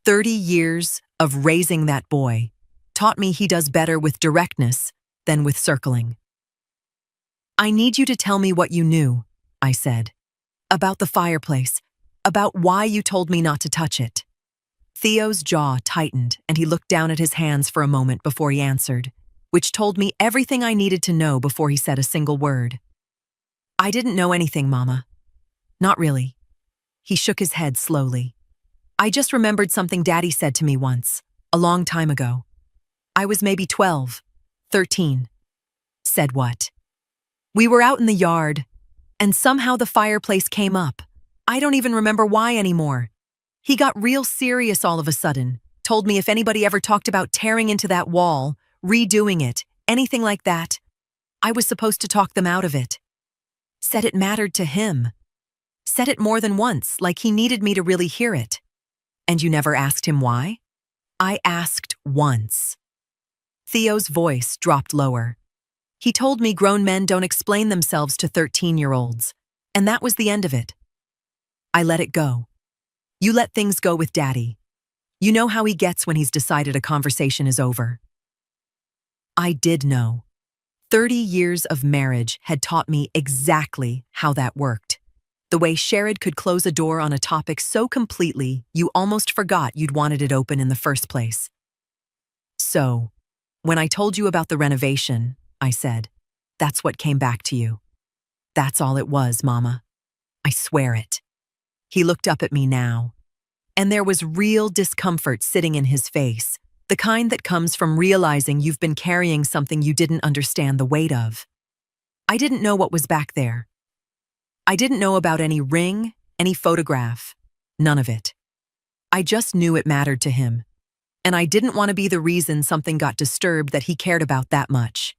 30 years of raising that boy taught me he does better with directness than with circling. I need you to tell me what you knew, I said, about the fireplace, about why you told me not to touch it. Theo's jaw tightened and he looked down at his hands for a moment before he answered, which told me everything I needed to know before he said a single word. I didn't know anything, Mama. Not really. He shook his head slowly. I just remembered something Daddy said to me once, a long time ago. I was maybe 12, 13. Said what? We were out in the yard, and somehow the fireplace came up. I don't even remember why anymore. He got real serious all of a sudden, told me if anybody ever talked about tearing into that wall, redoing it, anything like that, I was supposed to talk them out of it. Said it mattered to him. Said it more than once, like he needed me to really hear it. And you never asked him why? I asked once. Theo's voice dropped lower. He told me grown men don't explain themselves to 13-year-olds, and that was the end of it. I let it go. You let things go with Daddy. You know how he gets when he's decided a conversation is over. I did know. 30 years of marriage had taught me exactly how that worked. The way Sherrod could close a door on a topic so completely you almost forgot you'd wanted it open in the first place. So, when I told you about the renovation, I said, that's what came back to you. That's all it was, Mama. I swear it. He looked up at me now, and there was real discomfort sitting in his face, the kind that comes from realizing you've been carrying something you didn't understand the weight of. I didn't know what was back there. I didn't know about any ring, any photograph, none of it. I just knew it mattered to him, and I didn't want to be the reason something got disturbed that he cared about that much.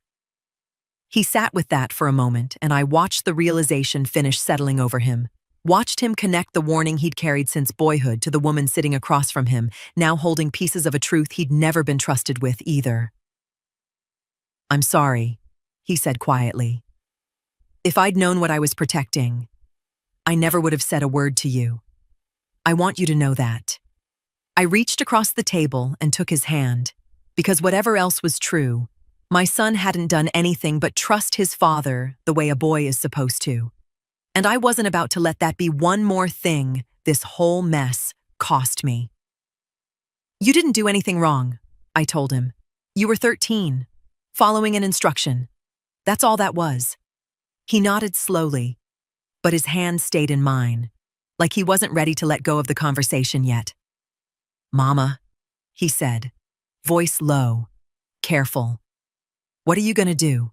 He sat with that for a moment, and I watched the realization finish settling over him, watched him connect the warning he'd carried since boyhood to the woman sitting across from him, now holding pieces of a truth he'd never been trusted with either. I'm sorry, he said quietly. If I'd known what I was protecting, I never would have said a word to you. I want you to know that. I reached across the table and took his hand, because whatever else was true, my son hadn't done anything but trust his father the way a boy is supposed to. And I wasn't about to let that be one more thing this whole mess cost me. You didn't do anything wrong, I told him. You were 13, following an instruction. That's all that was. He nodded slowly, but his hand stayed in mine, like he wasn't ready to let go of the conversation yet. "Mama," he said, voice low, careful. "What are you gonna do?"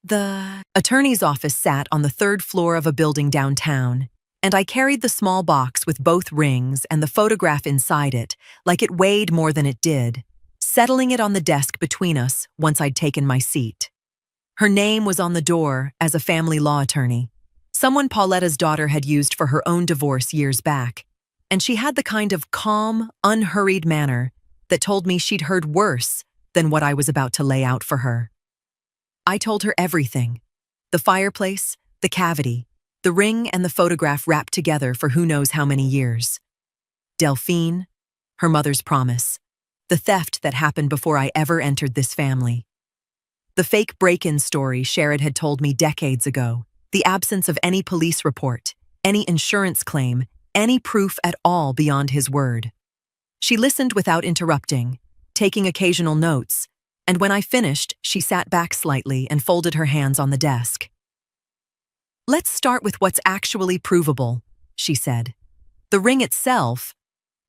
The attorney's office sat on the third floor of a building downtown, and I carried the small box with both rings and the photograph inside it, like it weighed more than it did, settling it on the desk between us once I'd taken my seat. Her name was on the door as a family law attorney, someone Pauletta's daughter had used for her own divorce years back, and she had the kind of calm, unhurried manner that told me she'd heard worse than what I was about to lay out for her. I told her everything: the fireplace, the cavity, the ring and the photograph wrapped together for who knows how many years. Delphine, her mother's promise, the theft that happened before I ever entered this family. The fake break-in story Sherrod had told me decades ago, the absence of any police report, any insurance claim, any proof at all beyond his word. She listened without interrupting, taking occasional notes, and when I finished, she sat back slightly and folded her hands on the desk. "Let's start with what's actually provable," she said. "The ring itself,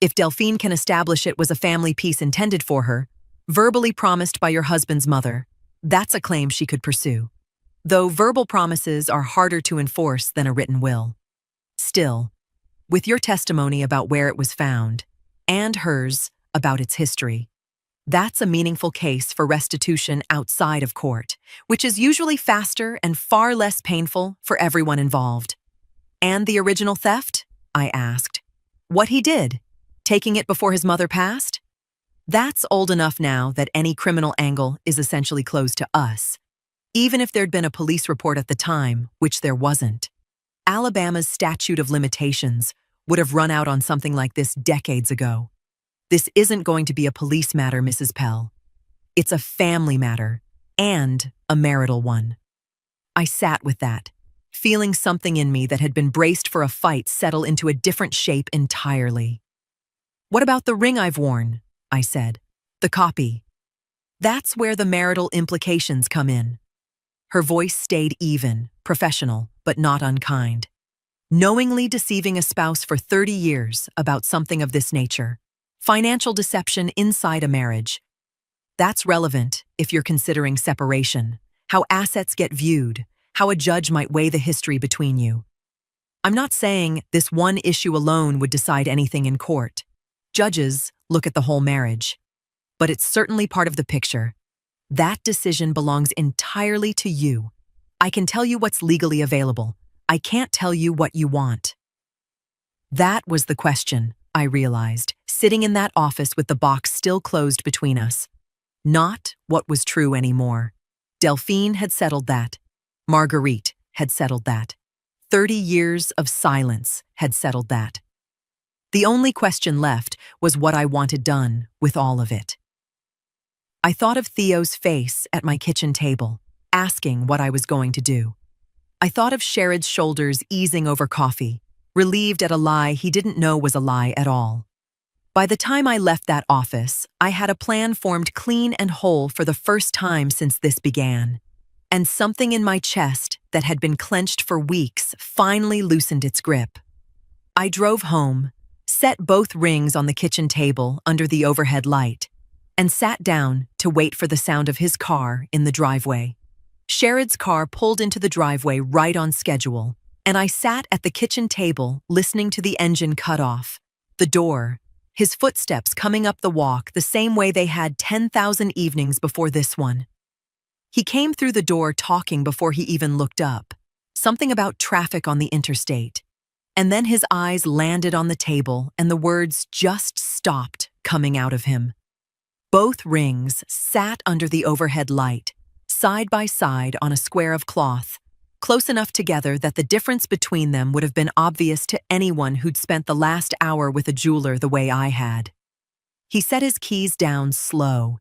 if Delphine can establish it was a family piece intended for her, verbally promised by your husband's mother, that's a claim she could pursue. Though verbal promises are harder to enforce than a written will. Still, with your testimony about where it was found, and hers about its history, that's a meaningful case for restitution outside of court, which is usually faster and far less painful for everyone involved." "And the original theft?" I asked. "What he did, taking it before his mother passed?" "That's old enough now that any criminal angle is essentially closed to us, even if there'd been a police report at the time, which there wasn't. Alabama's statute of limitations would have run out on something like this decades ago. This isn't going to be a police matter, Mrs. Pell. It's a family matter, and a marital one." I sat with that, feeling something in me that had been braced for a fight settle into a different shape entirely. "What about the ring I've worn?" I said. "The copy." "That's where the marital implications come in." Her voice stayed even, professional, but not unkind. "Knowingly deceiving a spouse for 30 years about something of this nature. Financial deception inside a marriage. That's relevant if you're considering separation, how assets get viewed, how a judge might weigh the history between you. I'm not saying this one issue alone would decide anything in court. Judges look at the whole marriage. But it's certainly part of the picture. That decision belongs entirely to you. I can tell you what's legally available. I can't tell you what you want." That was the question, I realized, sitting in that office with the box still closed between us. Not what was true anymore. Delphine had settled that. Marguerite had settled that. 30 years of silence had settled that. The only question left was what I wanted done with all of it. I thought of Theo's face at my kitchen table, asking what I was going to do. I thought of Sherrod's shoulders easing over coffee, relieved at a lie he didn't know was a lie at all. By the time I left that office, I had a plan formed clean and whole for the first time since this began, and something in my chest that had been clenched for weeks finally loosened its grip. I drove home, set both rings on the kitchen table under the overhead light, and sat down to wait for the sound of his car in the driveway. Sherrod's car pulled into the driveway right on schedule, and I sat at the kitchen table listening to the engine cut off, the door, his footsteps coming up the walk the same way they had 10,000 evenings before this one. He came through the door talking before he even looked up, something about traffic on the interstate. And then his eyes landed on the table and the words just stopped coming out of him. Both rings sat under the overhead light, side by side on a square of cloth, close enough together that the difference between them would have been obvious to anyone who'd spent the last hour with a jeweler the way I had. He set his keys down slow,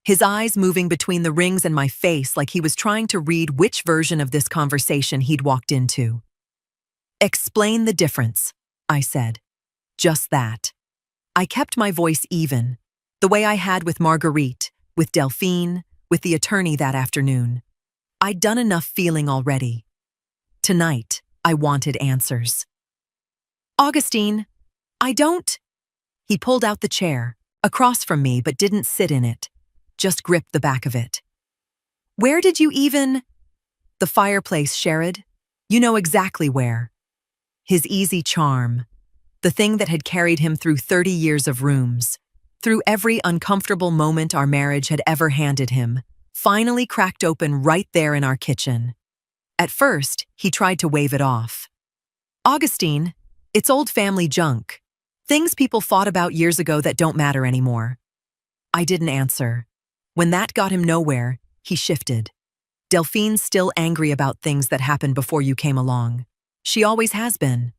his eyes moving between the rings and my face like he was trying to read which version of this conversation he'd walked into. "Explain the difference," I said. Just that. I kept my voice even, the way I had with Marguerite, with Delphine, with the attorney that afternoon. I'd done enough feeling already. Tonight, I wanted answers. Augustine, I don't. He pulled out the chair, across from me but didn't sit in it, just gripped the back of it. Where did you even? The fireplace, Sherrod. You know exactly where. His easy charm, the thing that had carried him through 30 years of rooms, through every uncomfortable moment our marriage had ever handed him, finally cracked open right there in our kitchen. At first, he tried to wave it off. Augustine, it's old family junk. Things people fought about years ago that don't matter anymore. I didn't answer. When that got him nowhere, he shifted. Delphine's still angry about things that happened before you came along. She always has been.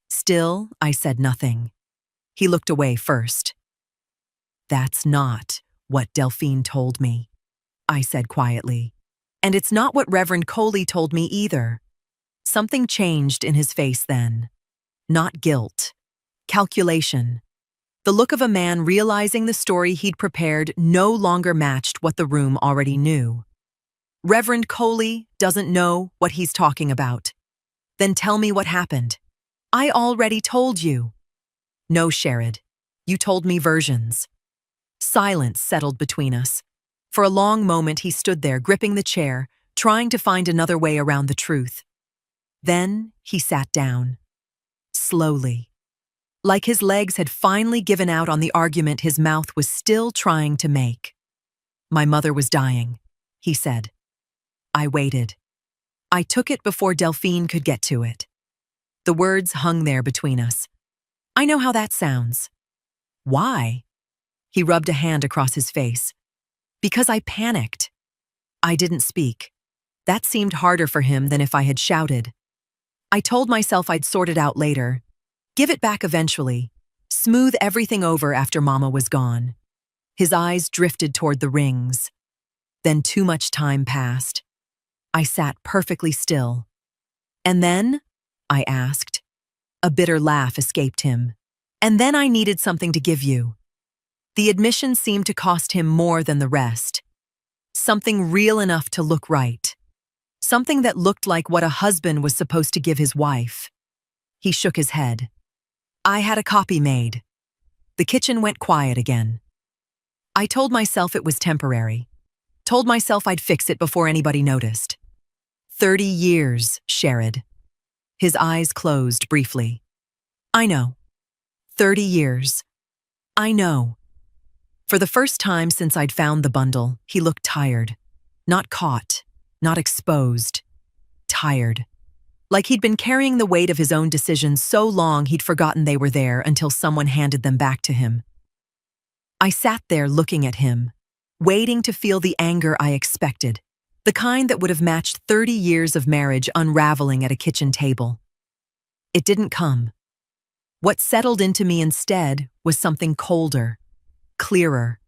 Still, I said nothing. He looked away first. That's not what Delphine told me, I said quietly. And it's not what Reverend Coley told me either. Something changed in his face then. Not guilt. Calculation. The look of a man realizing the story he'd prepared no longer matched what the room already knew. Reverend Coley doesn't know what he's talking about. Then tell me what happened. I already told you. No, Sherrod. You told me versions. Silence settled between us. For a long moment he stood there gripping the chair, trying to find another way around the truth. Then he sat down. Slowly. Like his legs had finally given out on the argument his mouth was still trying to make. My mother was dying, he said. I waited. I took it before Delphine could get to it. The words hung there between us. I know how that sounds. Why? He rubbed a hand across his face. Because I panicked. I didn't speak. That seemed harder for him than if I had shouted. I told myself I'd sort it out later. Give it back eventually. Smooth everything over after Mama was gone. His eyes drifted toward the rings. Then too much time passed. I sat perfectly still. And then? I asked. A bitter laugh escaped him. And then I needed something to give you. The admission seemed to cost him more than the rest. Something real enough to look right. Something that looked like what a husband was supposed to give his wife. He shook his head. I had a copy made. The kitchen went quiet again. I told myself it was temporary. Told myself I'd fix it before anybody noticed. 30 years, Sherrod. His eyes closed briefly. I know. 30 years. I know. For the first time since I'd found the bundle, he looked tired. Not caught, not exposed. Tired. Like he'd been carrying the weight of his own decisions so long he'd forgotten they were there until someone handed them back to him. I sat there looking at him, waiting to feel the anger I expected, the kind that would have matched 30 years of marriage unraveling at a kitchen table. It didn't come. What settled into me instead was something colder, clearer,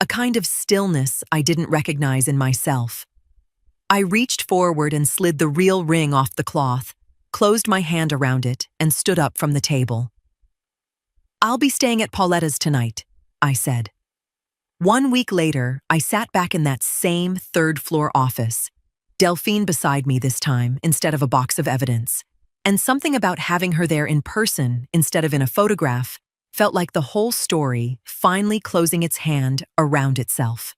a kind of stillness I didn't recognize in myself. I reached forward and slid the real ring off the cloth, closed my hand around it, and stood up from the table. I'll be staying at Pauletta's tonight, I said. 1 week later, I sat back in that same third-floor office, Delphine beside me this time instead of a box of evidence, and something about having her there in person instead of in a photograph felt like the whole story finally closing its hand around itself.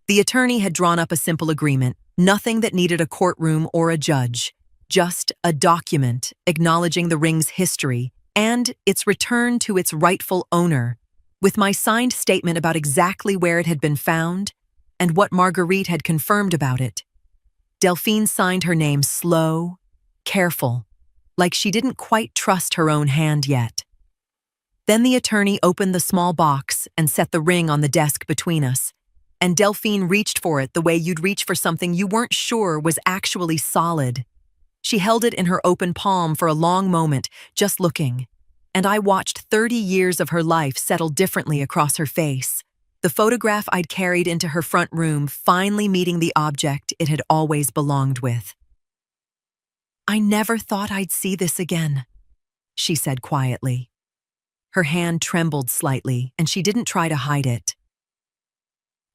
The attorney had drawn up a simple agreement, nothing that needed a courtroom or a judge, just a document acknowledging the ring's history and its return to its rightful owner, with my signed statement about exactly where it had been found and what Marguerite had confirmed about it. Delphine signed her name slow, careful, like she didn't quite trust her own hand yet. Then the attorney opened the small box and set the ring on the desk between us, and Delphine reached for it the way you'd reach for something you weren't sure was actually solid. She held it in her open palm for a long moment, just looking, and I watched 30 years of her life settle differently across her face, the photograph I'd carried into her front room finally meeting the object it had always belonged with. I never thought I'd see this again, she said quietly. Her hand trembled slightly, and she didn't try to hide it.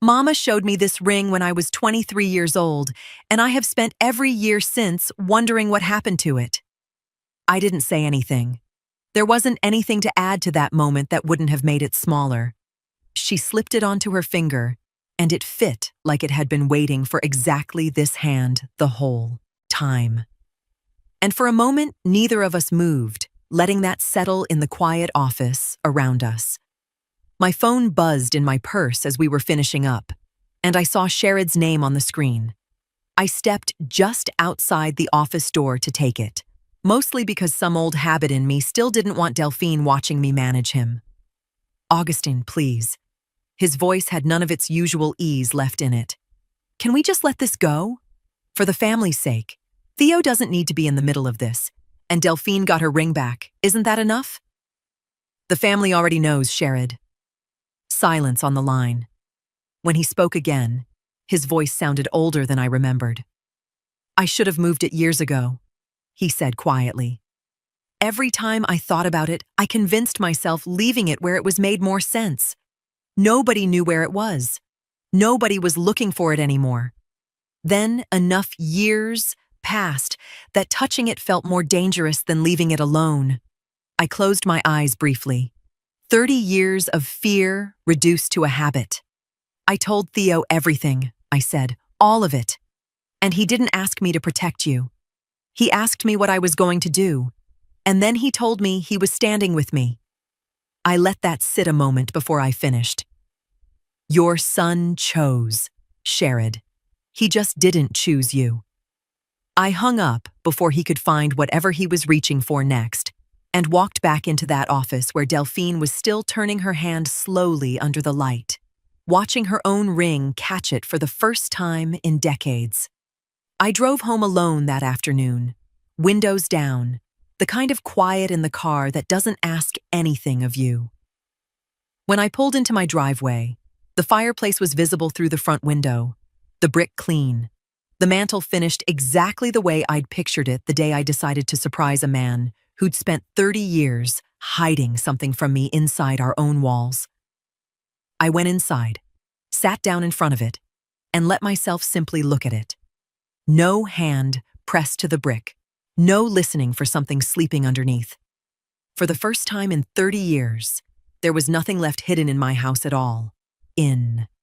Mama showed me this ring when I was 23 years old, and I have spent every year since wondering what happened to it. I didn't say anything. There wasn't anything to add to that moment that wouldn't have made it smaller. She slipped it onto her finger, and it fit like it had been waiting for exactly this hand the whole time. And for a moment, neither of us moved, letting that settle in the quiet office around us. My phone buzzed in my purse as we were finishing up, and I saw Sherrod's name on the screen. I stepped just outside the office door to take it, mostly because some old habit in me still didn't want Delphine watching me manage him. "Augustine, please." His voice had none of its usual ease left in it. "Can we just let this go? For the family's sake. Theo doesn't need to be in the middle of this, and Delphine got her ring back. Isn't that enough?" "The family already knows, Sherrod." Silence on the line. When he spoke again, his voice sounded older than I remembered. "I should have moved it years ago," he said quietly. "Every time I thought about it, I convinced myself leaving it where it was made more sense. Nobody knew where it was. Nobody was looking for it anymore. Then enough years passed that touching it felt more dangerous than leaving it alone." I closed my eyes briefly. 30 years of fear reduced to a habit. "I told Theo everything," I said, "all of it. And he didn't ask me to protect you. He asked me what I was going to do, and then he told me he was standing with me." I let that sit a moment before I finished. "Your son chose, Sherrod. He just didn't choose you." I hung up before he could find whatever he was reaching for next, and walked back into that office where Delphine was still turning her hand slowly under the light, watching her own ring catch it for the first time in decades. I drove home alone that afternoon, windows down, the kind of quiet in the car that doesn't ask anything of you. When I pulled into my driveway, the fireplace was visible through the front window, the brick clean, the mantel finished exactly the way I'd pictured it the day I decided to surprise a man who'd spent 30 years hiding something from me inside our own walls. I went inside, sat down in front of it, and let myself simply look at it. No hand pressed to the brick, no listening for something sleeping underneath. For the first time in 30 years, there was nothing left hidden in my house at all. In